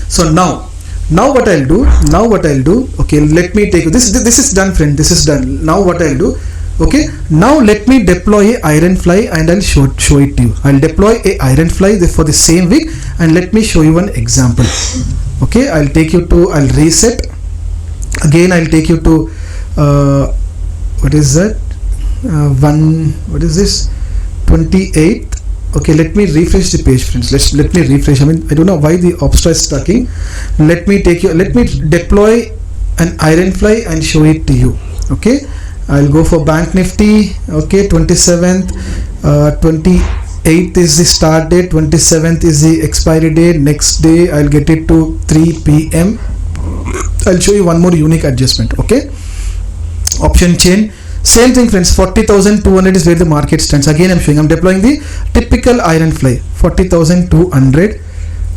So now what I'll do, okay, let me take this is done, friend, this is done. Now what I'll do, okay, now let me deploy a Ironfly and I'll show it to you. I'll deploy a Ironfly for the same week and let me show you one example. Okay, I'll reset again. I'll take you to what is that, what is this, 28th. Okay, let me refresh the page, friends. Let me refresh. I don't know why the Opstra is stucking. Let me deploy an Ironfly and show it to you. Okay, I'll go for Bank Nifty. Okay, 27th, 28th is the start date, 27th is the expiry date. Next day I'll get it to 3 p.m. I'll show you one more unique adjustment. Okay, option chain, same thing, friends. 40,200 is where the market stands. Again I'm deploying the typical Ironfly, 40,200.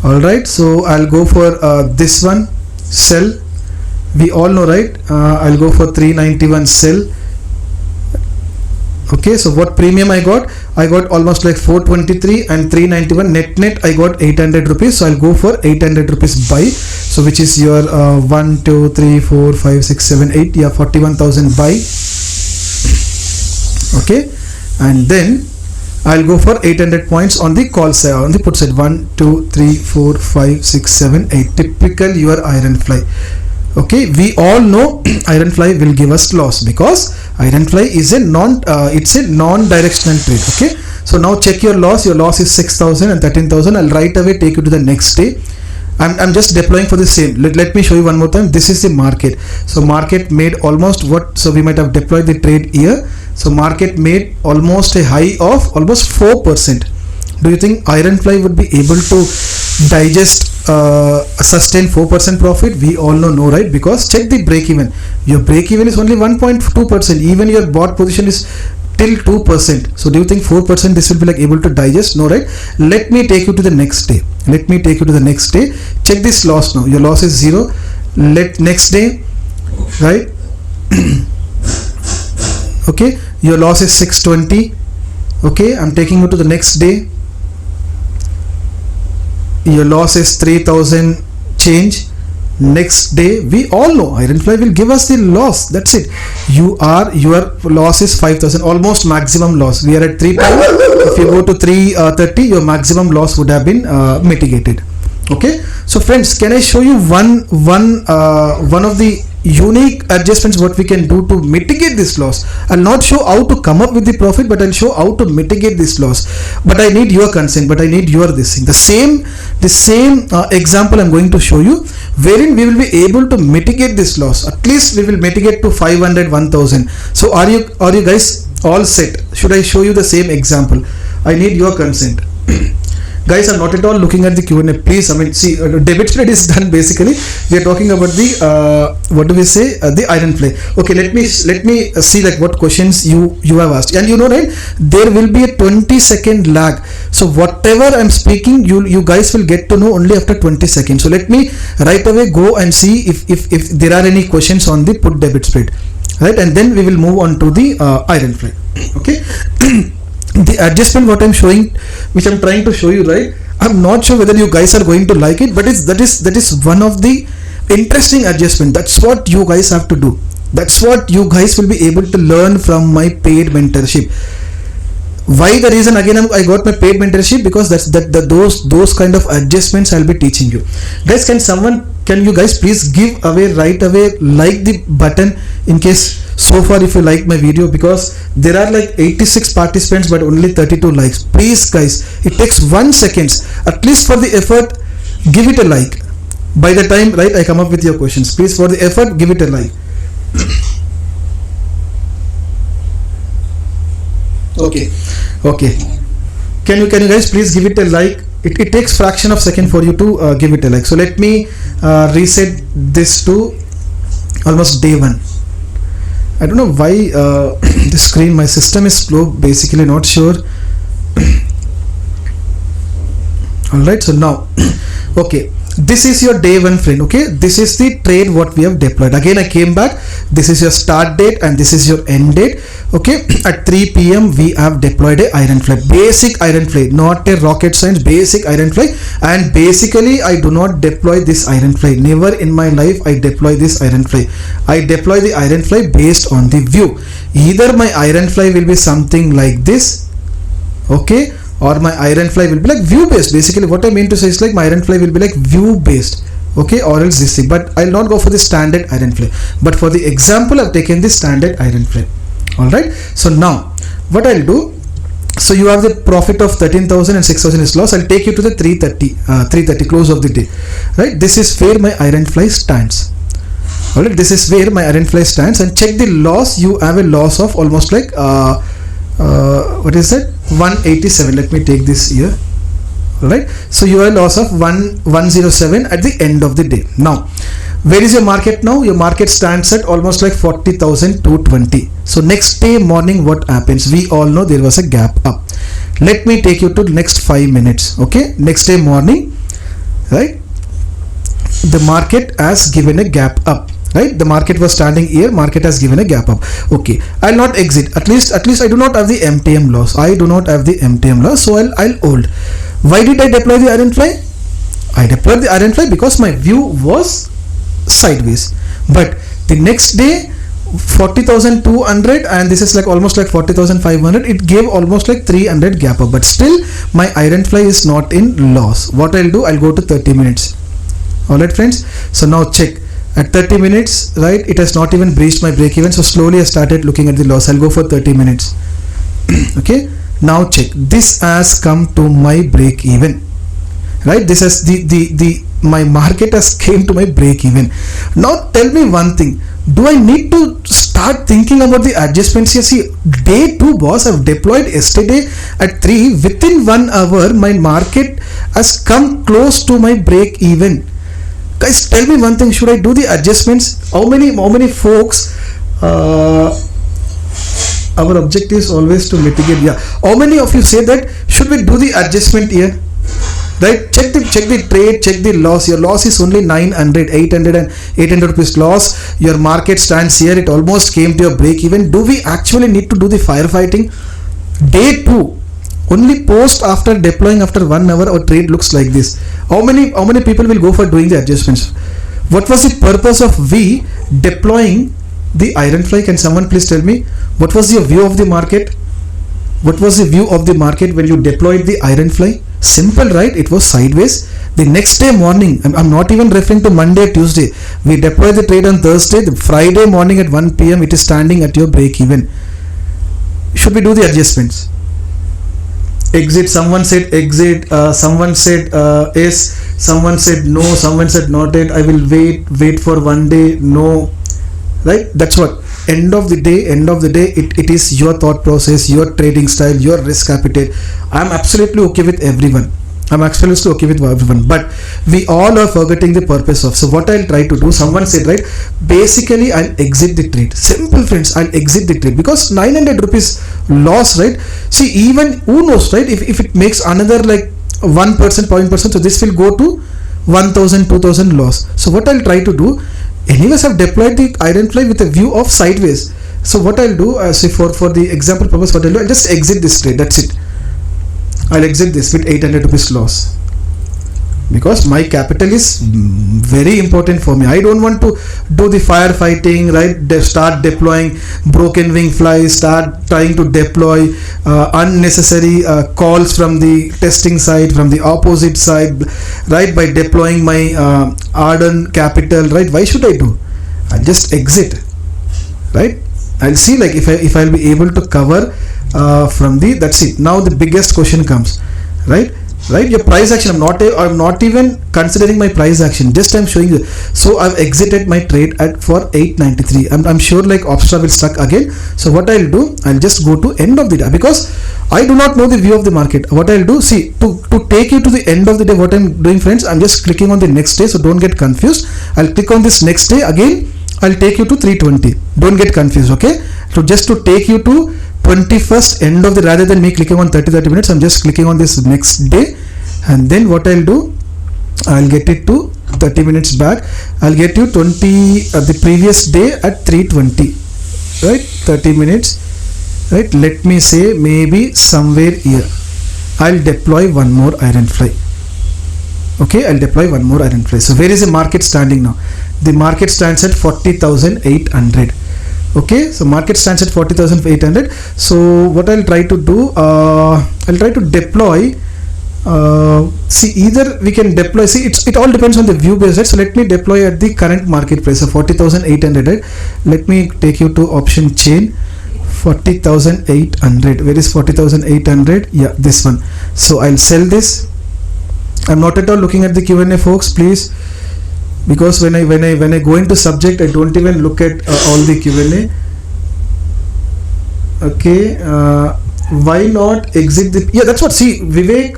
all right, so I'll go for this one, sell. We all know, right? I'll go for 391, sell. Okay, so what premium I got almost like 423 and 391 net I got 800 rupees. So I'll go for 800 rupees buy, so which is your 1 2 3 4 5 6 7 8, yeah, 41,000 buy. Okay, and then I'll go for 800 points on the call side, on the put side. 1 2 3 4 5 6 7 8, typical your Ironfly. Okay, we all know Ironfly will give us loss because Ironfly is a non-directional trade. Okay, so now check your loss. Your loss is 6,000 and 13,000. I'll right away take you to the next day. I'm just deploying for the same. Let me show you one more time. This is the market. So market made almost what? So we might have deployed the trade here. So market made almost a high of almost 4%. Do you think Ironfly would be able to digest sustain 4% profit? We all know no, right? Because check the break even. Your break even is only 1.2%. Even your bought position is till 2%. So do you think 4% this will be like able to digest? No, right? Let me take you to the next day. Check this loss now. Your loss is 0. Next day, right? Okay, your loss is 620. Okay, I'm taking you to the next day. Your loss is 3,000 change. Next day, we all know Ironfly will give us the loss. That's it. Your loss is 5,000, almost maximum loss. We are at 3. If you go to 330, your maximum loss would have been mitigated. Okay, so friends, can I show you one of the unique adjustments what we can do to mitigate this loss? I'll not show how to come up with the profit, but I'll show how to mitigate this loss. But I need your consent, but I need your this thing. The same example I'm going to show you, wherein we will be able to mitigate this loss. At least we will mitigate to 500, 1,000. So are you guys all set? Should I show you the same example? I need your consent. Guys, I'm not at all looking at the Q&A. Please, see, debit spread is done. Basically, we are talking about the what do we say? The Ironfly. Okay, let me see like what questions you have asked. And you know, right? There will be a 20-second lag. So whatever I'm speaking, you guys will get to know only after 20 seconds. So let me right away go and see if there are any questions on the put debit spread, right? And then we will move on to the Ironfly. Okay. The adjustment what I'm showing, which I'm trying to show you, right? I'm not sure whether you guys are going to like it, but that is one of the interesting adjustment. That's what you guys have to do. That's what you guys will be able to learn from my paid mentorship. Why? The reason again I got my paid mentorship, because those kind of adjustments I'll be teaching you. Guys, can you guys please give away right away like the button in case so far if you like my video, because there are like 86 participants but only 32 likes. Please guys, it takes 1 second at least for the effort. Give it a like. By the time, right, I come up with your questions, please for the effort give it a like. Okay, can you guys please give it a like? It takes fraction of second for you to give it a like. So let me reset this to almost day 1. I don't know why the screen, my system is slow, basically not sure. Alright, so now okay, this is your day one, friend. Okay, this is the trade what we have deployed. Again I came back, this is your start date and this is your end date. Okay, at 3 p.m. we have deployed a Ironfly, basic Ironfly, not a rocket science, basic Ironfly. And basically I do not deploy this Ironfly, never in my life I deploy this Ironfly. I deploy the Ironfly based on the view. Either my Ironfly will be something like this, okay, or my Ironfly will be like view based. Basically what I mean to say is like my Ironfly will be like view based, okay, or else this thing. But I'll not go for the standard Ironfly, but for the example I've taken the standard Ironfly. Alright, so now what I'll do, so you have the profit of 13,000 and 6,000 is loss. I'll take you to the 330 close of the day, right? This is where my Ironfly stands. Alright, this is where my Ironfly stands, and check the loss. You have a loss of almost like what is that, 187. Let me take this here. Alright, so you have a loss of 107 at the end of the day. Now where is your market now? Your market stands at almost like 40,220. So next day morning what happens? We all know there was a gap up. Let me take you to the next 5 minutes. Okay, next day morning, right, the market has given a gap up, right? The market was standing here, market has given a gap up. Okay, I'll not exit. At least I do not have the MTM loss. I do not have the MTM loss, so I'll hold. Why did I deploy the Ironfly? I deployed the Ironfly because my view was sideways. But the next day 40,200 and this is like almost like 40,500, it gave almost like 300 gap up, but still my Ironfly is not in loss. What I'll do, I'll go to 30 minutes. Alright friends, so now check at 30 minutes, right, it has not even breached my break even. So slowly I started looking at the loss. I'll go for 30 minutes. Okay, now check, this has come to my break even, right? This has my market has came to my break even. Now tell me one thing, do I need to start thinking about the adjustments here? See, day 2 boss, I've deployed yesterday at 3, within 1 hour my market has come close to my break even. Guys, tell me one thing, should I do the adjustments? How many folks, our objective is always to mitigate, yeah, how many of you say that should we do the adjustment here? Right, check the trade, check the loss. Your loss is only 800 rupees loss. Your market stands here, it almost came to your break even. Do we actually need to do the firefighting? Day 2, only post after deploying after 1 hour, our trade looks like this. How many people will go for doing the adjustments? What was the purpose of we deploying the Ironfly? Can someone please tell me what was your view of the market? What was the view of the market when you deployed the Ironfly? Simple, right? It was sideways. The next day morning, I'm not even referring to Monday, Tuesday. We deployed the trade on Thursday. The Friday morning at 1 p.m. it is standing at your break even. Should we do the adjustments? Exit. Someone said exit. Someone said yes. Someone said no. Someone said not yet. I will wait for 1 day. No. Right? That's what. End of the day, it is your thought process, your trading style, your risk appetite. I'm absolutely okay with everyone. But we all are forgetting the purpose of. So what I'll try to do, someone said, right, basically I'll exit the trade. Simple friends, I'll exit the trade because 900 rupees loss, right? See, even who knows, right, if it makes another like 1%, 0.1%, so this will go to 1,000, 2,000 loss. So what I'll try to do, anyways I've deployed the Ironfly with a view of sideways. So what I'll do, say for the example purpose, what I'll do, I'll just exit this trade. That's it. I'll exit this with 800 rupees loss because my capital is very important for me. I don't want to do the firefighting, right? Start deploying broken wing flies, start trying to deploy unnecessary calls from the testing side, from the opposite side, right? By deploying my ardent capital, right? Why should I do? I'll just exit, right? I'll see like if I'll be able to cover from the, that's it. Now the biggest question comes, right? Your price action, I'm not even considering my price action, just I'm showing you. So I've exited my trade for 893. I'm sure like Opstra will stuck again. So what I'll do, I'll just go to end of the day because I do not know the view of the market. What I'll do, see, to take you to the end of the day, what I'm doing, friends, I'm just clicking on the next day, so don't get confused. I'll click on this next day again. I'll take you to 320. Don't get confused, okay? So just to take you to 21st end of the, rather than me clicking on 30 minutes, I'm just clicking on this next day, and then what I'll do, I'll get it to 30 minutes back. I'll get you 20 the previous day at 3:20, right? 30 minutes, right? Let me say maybe somewhere here I'll deploy one more Ironfly. Okay, I'll deploy one more Ironfly. So where is the market standing now? The market stands at 40,800. Okay, so market stands at 40,800. So what I'll try to do, I'll try to deploy. See, either we can deploy. See, it all depends on the view based, right? So let me deploy at the current market price of 40,800. Right? Let me take you to option chain. 40,800. Where is 40,800? Yeah, this one. So I'll sell this. I'm not at all looking at the Q&A, folks, please, because when I go into subject, I don't even look at all the Q&A. Okay, why not exit the? Yeah, that's what. See, Vivek.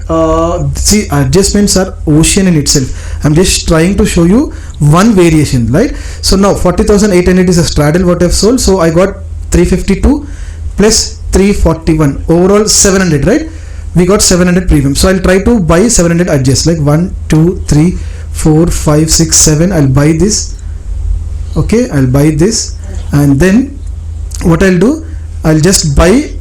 See, adjustments are ocean in itself. I'm just trying to show you one variation, right? So now 40,800 is a straddle what I've sold. So I got 352 plus 341, overall 700, right? We got 700 premium. So I'll try to buy 700 adjust, like 1 2 3 4 5 6 7. I'll buy this. Okay, I'll buy this, and then what I'll do, I'll just buy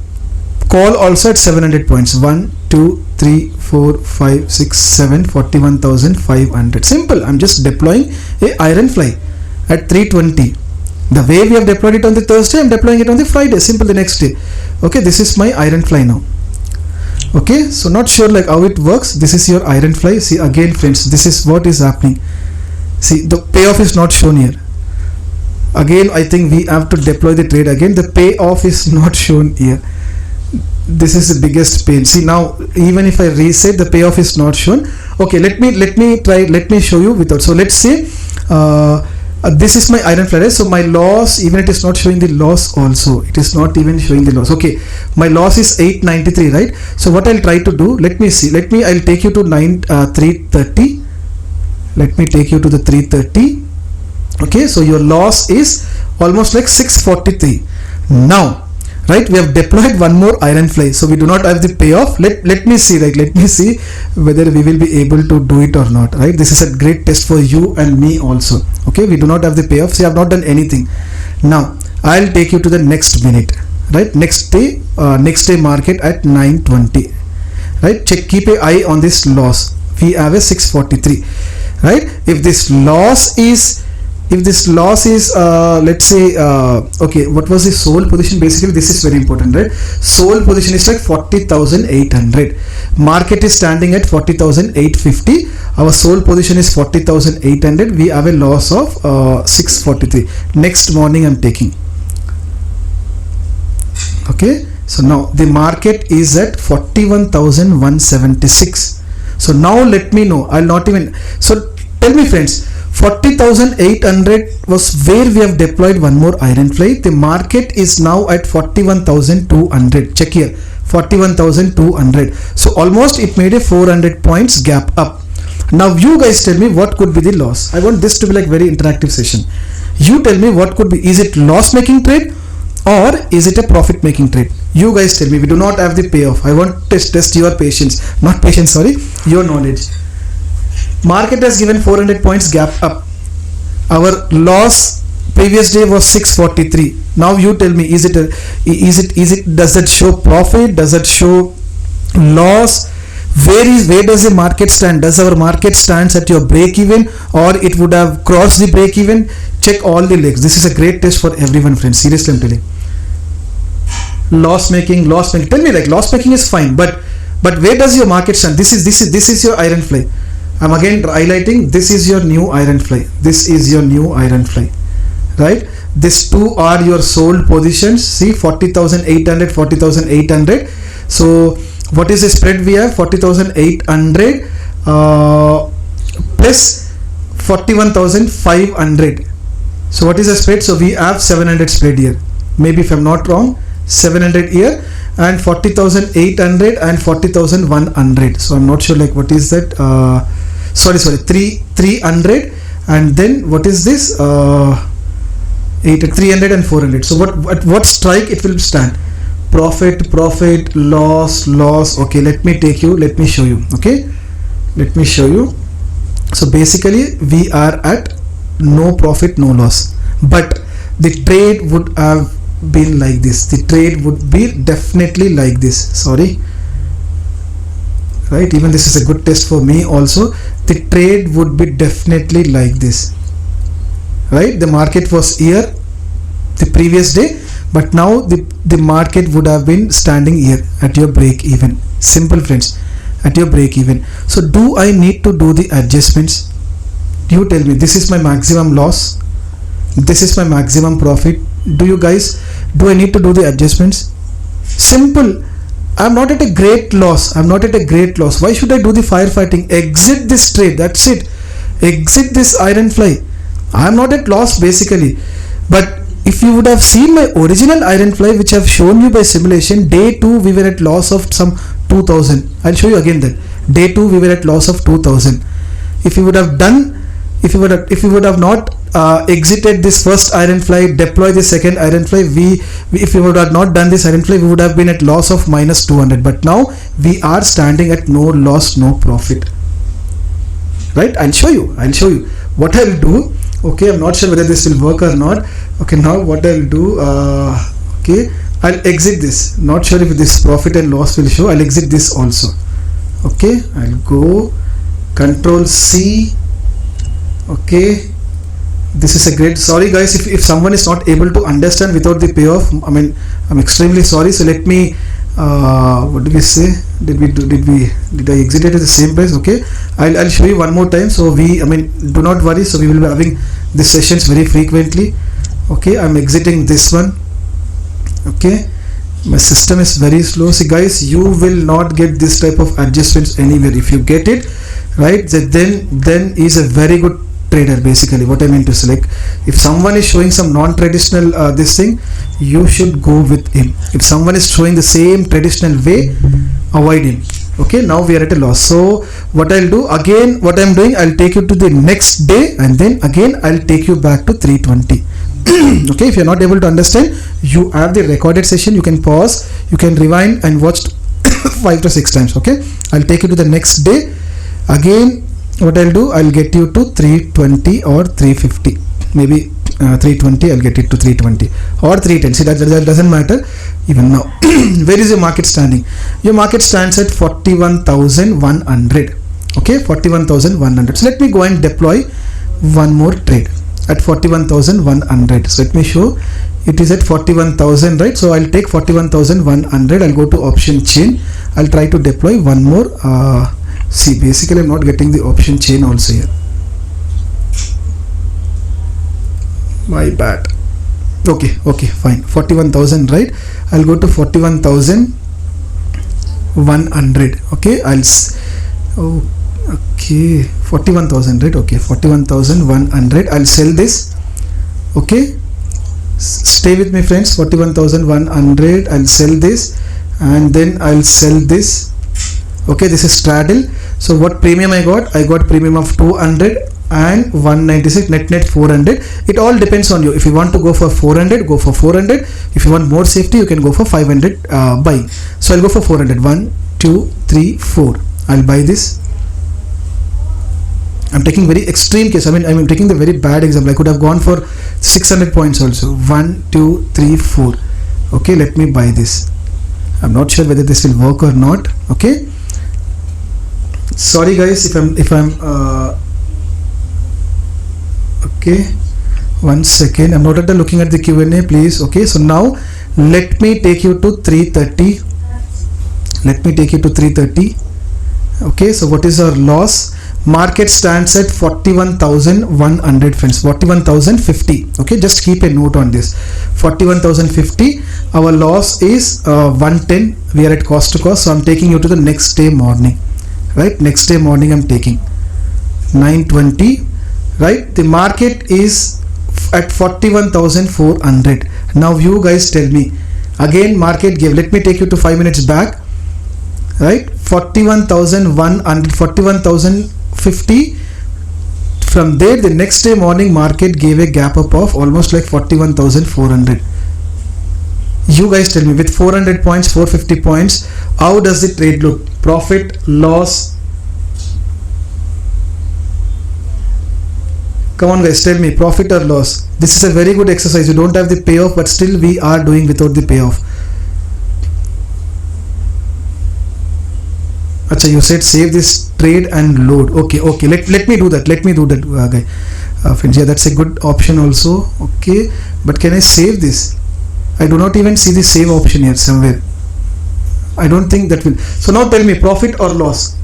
call also at 700 points. 1 2 3 4 5 6 7, 41,500. Simple. I'm just deploying a Ironfly at 320. The way we have deployed it on the Thursday, I'm deploying it on the Friday. Simple, the next day. Okay, this is my Ironfly now. Okay, so not sure like how it works. This is your Ironfly. See again, friends, this is what is happening. See, the payoff is not shown here. Again, I think we have to deploy the trade again. The payoff is not shown here. This is the biggest pain. See, now even if I reset, the payoff is not shown. Okay, let me show you without. So let's say this is my Ironfly. So my loss, even it is not showing the loss also. It is not even showing the loss. Okay, my loss is 893, right? So what I'll try to do, let me see. I'll take you to 330. Let me take you to the 330. Okay, so your loss is almost like 643. Now, right, we have deployed one more Ironfly, so we do not have the payoff. Let me see, like, let me see whether we will be able to do it or not, right? This is a great test for you and me also. Okay, we do not have the payoff. See, I have not done anything. Now I'll take you to the next minute, right? Next day market at 920, right? Check, keep an eye on this loss. We have a 643, right? If this loss is let's say okay, what was the sold position? Basically this is very important, right? Sold position is like 40,800. Market is standing at 40,850. Our sold position is 40,800. We have a loss of 643. Next morning I'm taking. Okay, so now the market is at 41,176. So now let me know. I'll not even, so tell me, friends, 40,800 was where we have deployed one more Ironfly. The market is now at 41,200. Check here, 41,200. So almost it made a 400 points gap up. Now you guys tell me what could be the loss. I want this to be like very interactive session. You tell me what could be. Is it loss making trade or is it a profit making trade? You guys tell me. We do not have the payoff. I want to test your patience, not patience, sorry, your knowledge. Market has given 400 points gap up. Our loss previous day was 643. Now you tell me, does it show profit? Does it show loss? Where does the market stand? Does our market stands at your break even, or it would have crossed the break even? Check all the legs. This is a great test for everyone, friends. Seriously, I'm telling. Loss making. Tell me, like, loss making is fine, but where does your market stand? This is your Ironfly. I'm again highlighting, this is your new Ironfly. This is your new Ironfly, right? These two are your sold positions. See, 40,800, 40,800. So what is the spread we have? 40,800 plus 41,500. So what is the spread? So we have 700 spread here. Maybe if I'm not wrong, 700 here, and 40,800 and 40,100. So I'm not sure, like, what is that? Sorry, 300, and then what is this? 300 and 400. So what strike it will stand? Profit, loss. Okay, let me show you. Okay, let me show you. So basically we are at no profit, no loss, but the trade would have been like this. The trade would be definitely like this. Sorry, right? Even this is a good test for me also. The trade would be definitely like this, right? The market was here the previous day, but now the market would have been standing here at your break even. Simple, friends, at your break even. So do I need to do the adjustments? You tell me. This is my maximum loss, this is my maximum profit. Do I need to do the adjustments? Simple. I'm not at a great loss. Why should I do the firefighting? Exit this trade, that's it. Exit this Ironfly. I'm not at loss basically. But if you would have seen my original Ironfly, which I've shown you by simulation, day 2 we were at loss of some 2000. I'll show you again that. Day 2 we were at loss of 2000. If you would have not exited this first Ironfly, deploy the second Ironfly, if we would have not done this Ironfly, we would have been at loss of minus 200. But now we are standing at no loss, no profit. Right? I'll show you what I'll do. Okay, I'm not sure whether this will work or not. Okay, now what I'll do, okay, I'll exit this. Not sure if this profit and loss will show. I'll exit this also. Okay, I'll go Control C. Okay, this is a great. Sorry guys, if someone is not able to understand without the payoff, I mean, I'm extremely sorry. So let me, what did we say? Did I exit it at the same price? Okay, I'll show you one more time. So do not worry. So we will be having these sessions very frequently. Okay, I'm exiting this one. Okay, my system is very slow. See guys, you will not get this type of adjustments anywhere. If you get it right, then is a very good trader. Basically what I mean to say, like, if someone is showing some non-traditional this thing, you should go with him. If someone is showing the same traditional way, avoid him. Okay, now we are at a loss. So what I'll do again, what I'm doing, I'll take you to the next day, and then again I'll take you back to 320. Okay, if you're not able to understand, you have the recorded session, you can pause, you can rewind and watch 5 to 6 times. Okay, I'll take you to the next day. Again, what I'll do, I'll get you to 320 or 350, maybe 320. I'll get it to 320 or 310. See, that doesn't matter even now. Where is your market standing? Your market stands at 41,100. Okay, 41,100. So let me go and deploy one more trade at 41,100. So let me show, it is at 41,000, right? So I'll take 41,100. I'll go to option chain. I'll try to deploy one more. See, basically I'm not getting the option chain also here. My bad. Okay, fine. 41,000, right? I'll go to 41,100. Okay, okay, 41,000, right? Okay, 41,100. I'll sell this. Okay, stay with me, friends. 41,100. I'll sell this, and then I'll sell this. Okay, this is straddle. So what premium I got? I got premium of 200 and 196, net 400. It all depends on you. If you want to go for 400, go for 400. If you want more safety, you can go for 500 buy. So I'll go for 400. 1 2 3 4. I'll buy this. I'm taking very extreme case. I'm taking the very bad example. I could have gone for 600 points also. 1 2 3 4. Okay, let me buy this. I'm not sure whether this will work or not. Okay, sorry guys if I'm okay, one second. I'm not at the looking at the Q&A, please. Okay, so now let me take you to 330. Okay, so what is our loss? Market stands at 41,100, friends. 41,050. Okay, just keep a note on this. 41,050. Our loss is 110. We are at cost to cost. So I'm taking you to the next day morning. Right, next day morning I'm taking 920. Right, the market is at 41,400. Now you guys tell me again, market gave, let me take you to 5 minutes back, right? 41,100, 41,050. From there, the next day morning market gave a gap up of almost like 41,400. You guys tell me, with 400 points, 450 points, how does the trade look? Profit, loss? Come on guys, tell me, profit or loss? This is a very good exercise. You don't have the payoff, but still we are doing without the payoff. Acha, you said save this trade and load. Okay, let me do that. Guy. Friends, yeah, that's a good option also. Okay, but can I save this? I do not even see the save option here somewhere. I don't think that will. So now tell me, profit or loss?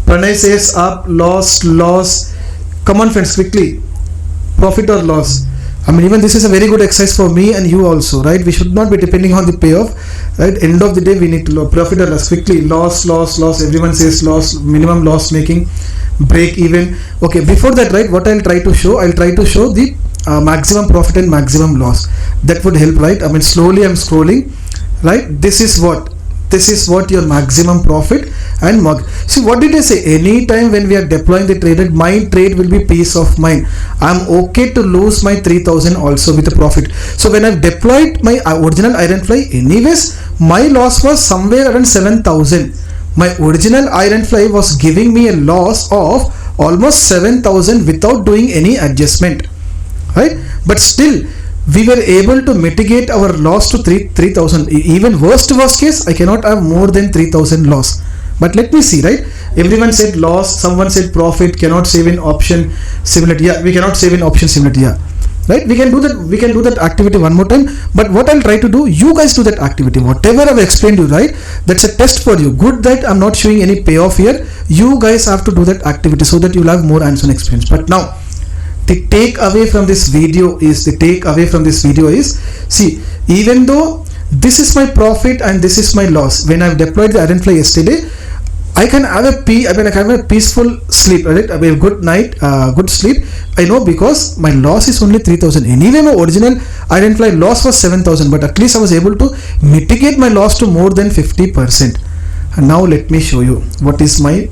Pranay says up, loss. Come on friends, quickly. Profit or loss? I mean, even this is a very good exercise for me and you also, right? We should not be depending on the payoff, right? End of the day, we need to know profit or loss. Quickly, loss. Everyone says loss, minimum loss making, break even. Okay, before that, right, what I'll try to show the maximum profit and maximum loss. That would help, right? I mean, slowly I'm scrolling, right? This is what your maximum profit and see, what did I say? Anytime when we are deploying the trade, my trade will be peace of mind. I'm okay to lose my 3000 also with a profit. So when I've deployed my original Ironfly, anyways my loss was somewhere around 7000. My original Ironfly was giving me a loss of almost 7000 without doing any adjustment, right? But still we were able to mitigate our loss to 3000. Even worst case, I cannot have more than 3000 loss. But let me see, right? Everyone said loss, someone said profit, cannot save in option similarity. Yeah, we cannot save in option similarity. Yeah, right? We can do that activity one more time. But what I'll try to do, you guys do that activity. Whatever I've explained to you, right? That's a test for you. Good that I'm not showing any payoff here. You guys have to do that activity so that you'll have more hands-on experience. But now, the takeaway from this video is, see, even though this is my profit and this is my loss, when I've deployed the Ironfly yesterday, I can have a peaceful sleep, right? I have a good night, good sleep. I know, because my loss is only 3000. Anyway, my original Ironfly loss was 7000, but at least I was able to mitigate my loss to more than 50%. And now let me show you what is my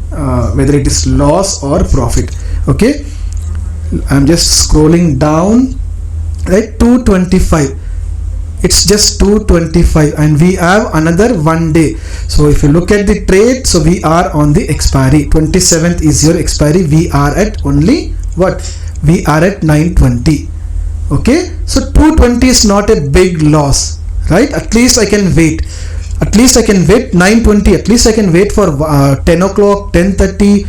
whether it is loss or profit. Okay, I'm just scrolling down, right? 225. It's just 225 and we have another 1 day. So if you look at the trade, so we are on the expiry. 27th is your expiry. We are at only what? We are at 920. Okay, so 220 is not a big loss, right? At least I can wait. 920. At least I can wait for 10 o'clock, 10:30,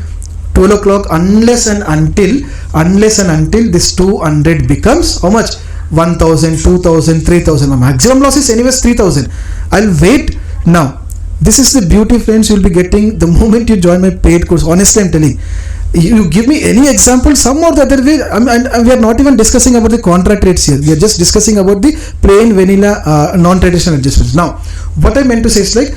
12 o'clock, unless and until this 200 becomes how much? 1000, 2000, 3000. My maximum loss is anyways 3000. I'll wait. Now this is the beauty, friends, you'll be getting the moment you join my paid course. Honestly, I'm telling you, give me any example, some or the other way. And we are not even discussing about the contract rates here. We are just discussing about the plain vanilla non-traditional adjustments. Now what I meant to say is, like,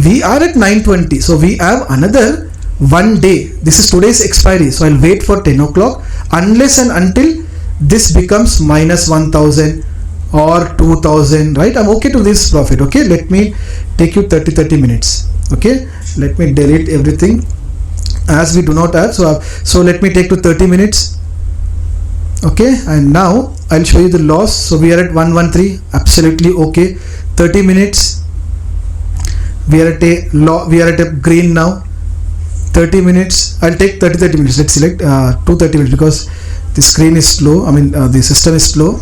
we are at 920, so we have another 1 day. This is today's expiry, so I'll wait for 10 o'clock unless and until this becomes minus 1000 or 2000, right? I'm okay to this profit. Okay, let me take you 30 minutes. Okay, let me delete everything as we do not have, so let me take to 30 minutes. Okay, and now I'll show you the loss. So we are at 113, absolutely okay. 30 minutes, we are at a green now. 30 minutes, I'll take 30 minutes. Let's select 230 minutes because the screen is slow. I mean the system is slow.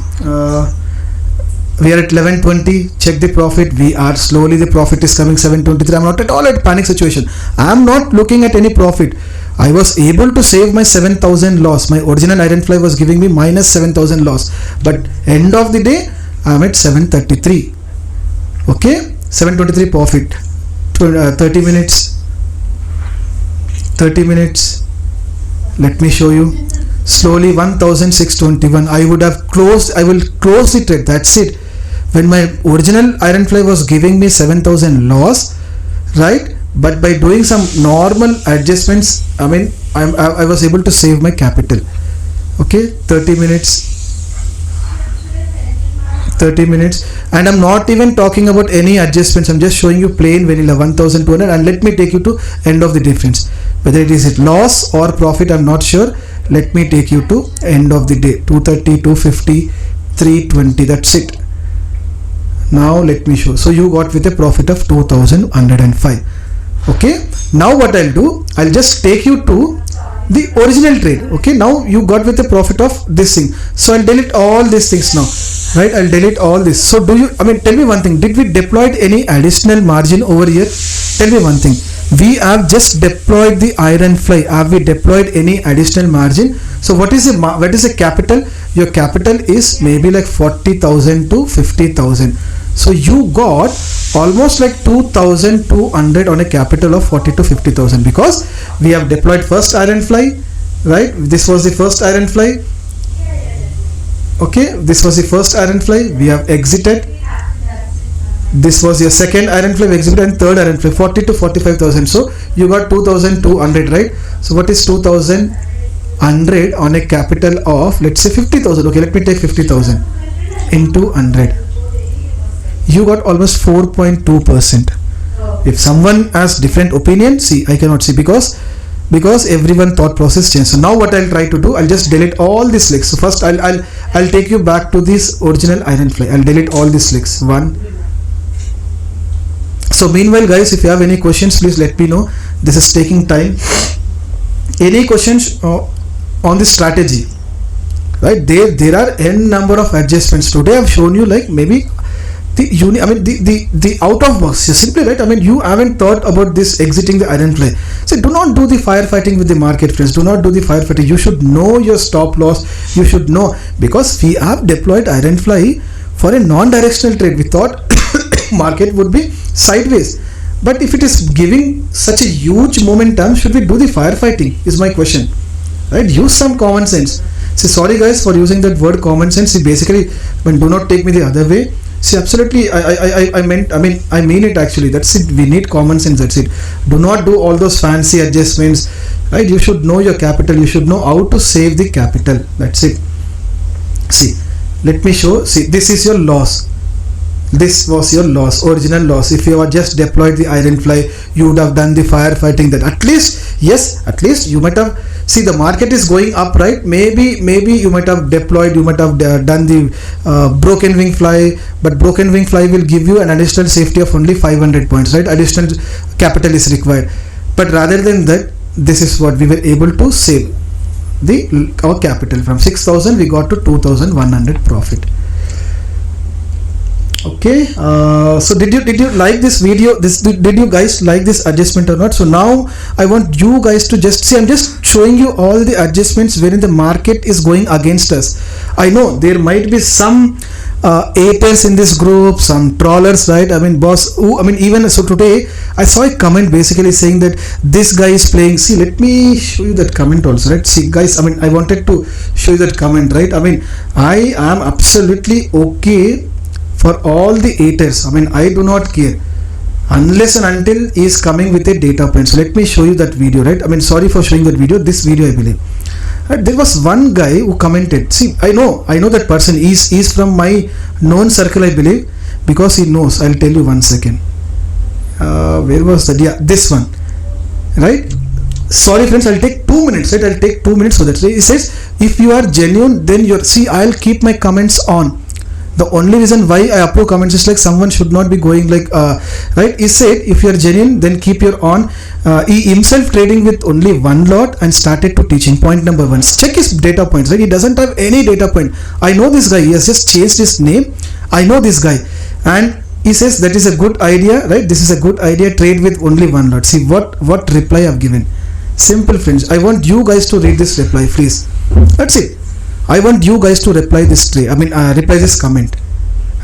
We are at 1120. Check the profit. We are slowly, the profit is coming 723. I'm not at all at panic situation. I'm not looking at any profit. I was able to save my 7000 loss. My original Ironfly was giving me minus 7000 loss, but end of the day I'm at 733. Okay, 723 profit. 30 minutes. 30 minutes. Let me show you. Slowly 1621. I will close the trade. That's it. When my original Ironfly was giving me 7000 loss, right? But by doing some normal adjustments, I mean I was able to save my capital. Okay, 30 minutes. 30 minutes, and I'm not even talking about any adjustments. I'm just showing you plain vanilla 1200, and let me take you to end of the difference. Whether it is loss or profit, I'm not sure. Let me take you to end of the day. 230, 250, 320. That's it. Now let me show. So you got with a profit of 2105. Okay. Now what I'll do, I'll just take you to the original trade. Okay, now you got with the profit of this thing, so I'll delete all these things now, right? I'll delete all this. So do you, I mean, tell me one thing, did we deploy any additional margin over here? Tell me one thing, we have just deployed the Ironfly. Have we deployed any additional margin? So what is the capital? Your capital is maybe like 40,000 to 50,000. So you got almost like 2,200 on a capital of 40 to 50,000, because we have deployed first Ironfly, right? This was the first Ironfly. Okay, this was the first Ironfly. We have exited. This was your second Ironfly, we exited, and third Ironfly, 40 to 45,000. So you got 2,200, right? So what is 2,100 on a capital of, let's say, 50,000? Okay, let me take 50,000 into 100. You got almost 4.2%. If someone has different opinion, see, I cannot see, because everyone thought process changed. So now what I'll try to do, I'll just delete all these links. So first I'll take you back to this original Ironfly. I'll delete all these links. One. So meanwhile, guys, if you have any questions, please let me know. This is taking time. Any questions on this strategy? Right, there are n number of adjustments. Today I've shown you like maybe the out of box, simply, right? I mean, you haven't thought about this exiting the Ironfly. So do not do the firefighting with the market, friends. Do not do the firefighting. You should know your stop loss. You should know, because we have deployed Ironfly for a non-directional trade. We thought market would be sideways, but if it is giving such a huge momentum, should we do the firefighting, is my question, right? Use some common sense. See, sorry guys for using that word common sense. See, basically, when do not take me the other way. See, absolutely, I mean it actually. That's it. We need common sense. That's it. Do not do all those fancy adjustments, right? You should know your capital. You should know how to save the capital. That's it. See, let me show. See, this is your loss. This was your loss, original loss. If you have just deployed the Ironfly, you would have done the firefighting. That at least, yes, at least you might have. See, the market is going up, right? Maybe you might have deployed, you might have done the broken wing fly, but broken wing fly will give you an additional safety of only 500 points, right? Additional capital is required, but rather than that, this is what we were able to save our capital. From 6,000 we got to 2,100 profit. Okay, so did you like this video? Did you guys like this adjustment or not? So now I want you guys to just see, I'm just showing you all the adjustments wherein the market is going against us. I know there might be some haters in this group, some trawlers, right? I mean, boss, even so today I saw a comment basically saying that this guy is playing. See, let me show you that comment also, right? See guys, I wanted to show you that comment, right? I am absolutely okay for all the haters. I do not care unless and until he is coming with a data point. So let me show you that video, right? Sorry for showing that video. This video, I believe, right, there was one guy who commented. See, I know that person is from my known circle, I believe, because he knows. I'll tell you 1 second. Where was that? Yeah, this one, right? Sorry friends, I'll take 2 minutes, right? I'll take 2 minutes for that. So he says, if you are genuine, then I'll keep my comments on. The only reason why I approve comments is like someone should not be going like right. He said, if you are genuine, then keep your on. He himself trading with only one lot and started to teaching. Point number 1, check his data points, right? He doesn't have any data point. I know this guy, he has just changed his name. I know this guy, and he says that is a good idea, right? This is a good idea, trade with only one lot. See what reply I've given. Simple friends, I want you guys to read this reply, please. That's it. I want you guys to reply this reply this comment,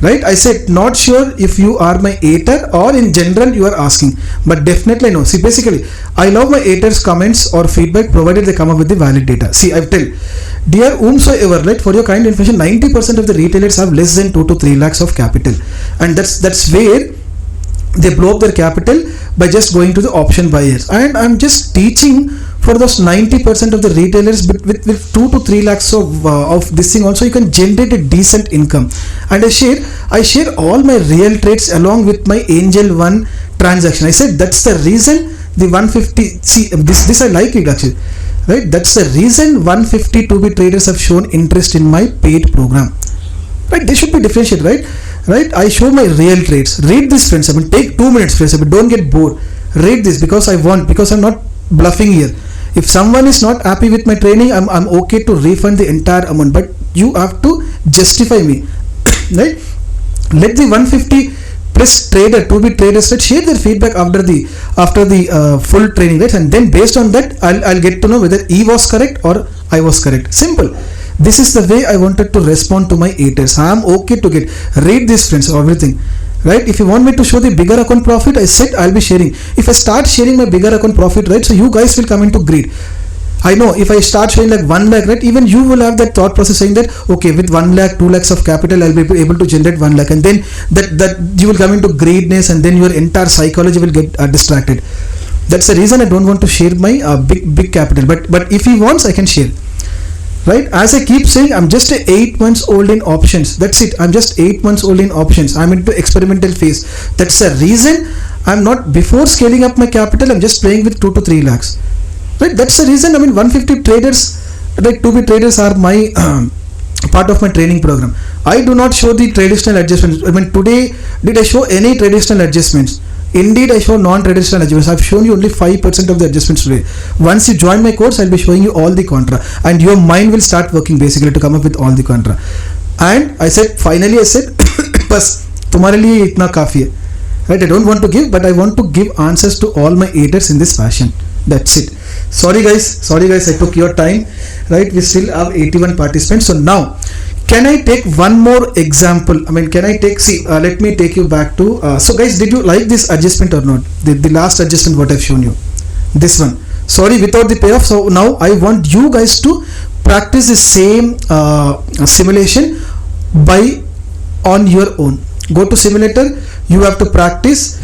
right? I said, not sure if you are my hater or in general you are asking, but definitely no. See, basically, I love my haters' comments or feedback provided they come up with the valid data. See, I've tell, dear whomsoever, right, for your kind information, 90% of the retailers have less than 2 to 3 lakhs of capital, and that's where they blow up their capital by just going to the option buyers. And I'm just teaching for those 90% of the retailers with 2 to 3 lakhs of this thing also, you can generate a decent income. And I share all my real trades along with my Angel One transaction. I said that's the reason the 150, see this I like it actually, right? That's the reason 150 2B traders have shown interest in my paid program, right? They should be differentiated, right? I show my real trades. Read this, friends. Take 2 minutes, friends. Don't get bored. Read this, because I'm not bluffing here. If someone is not happy with my training, I'm okay to refund the entire amount, but you have to justify me. Right? Let the 150 plus trader, to be traders, right, share their feedback after the full training, right? And then based on that, I'll get to know whether he was correct or I was correct. Simple. This is the way I wanted to respond to my haters. I am okay to read this, friends, everything. Right? If you want me to show the bigger account profit, I said I'll be sharing. If I start sharing my bigger account profit, right, so you guys will come into greed. I know if I start showing like 1 lakh, right, even you will have that thought process saying that okay, with 1 lakh, 2 lakhs of capital, I'll be able to generate 1 lakh, and then that you will come into greediness, and then your entire psychology will get distracted. That's the reason I don't want to share my big capital. But if he wants, I can share. Right? As I keep saying, I'm just 8 months old in options. That's it. I'm just 8 months old in options. I'm into experimental phase. That's the reason I'm not, before scaling up my capital, I'm just playing with 2 to 3 lakhs. Right? That's the reason. I mean, 150 traders, like 2B traders, are my part of my training program. I do not show the traditional adjustments. I mean, today, did I show any traditional adjustments? Indeed, I show non-traditional adjustments. I've shown you only 5% of the adjustments today. Once you join my course, I'll be showing you all the contra, and your mind will start working basically to come up with all the contra. And I said, finally, I said, बस तुम्हारे लिए इतना काफी है. Right? I don't want to give, but I want to give answers to all my haters in this fashion. That's it. Sorry guys, I took your time. Right? We still have 81 participants. So now, can I take one more example? I mean, can I take, let me take you back to, so guys, did you like this adjustment or not? The last adjustment what I've shown you. This one. Sorry, without the payoff. So now I want you guys to practice the same simulation on your own. Go to simulator. You have to practice.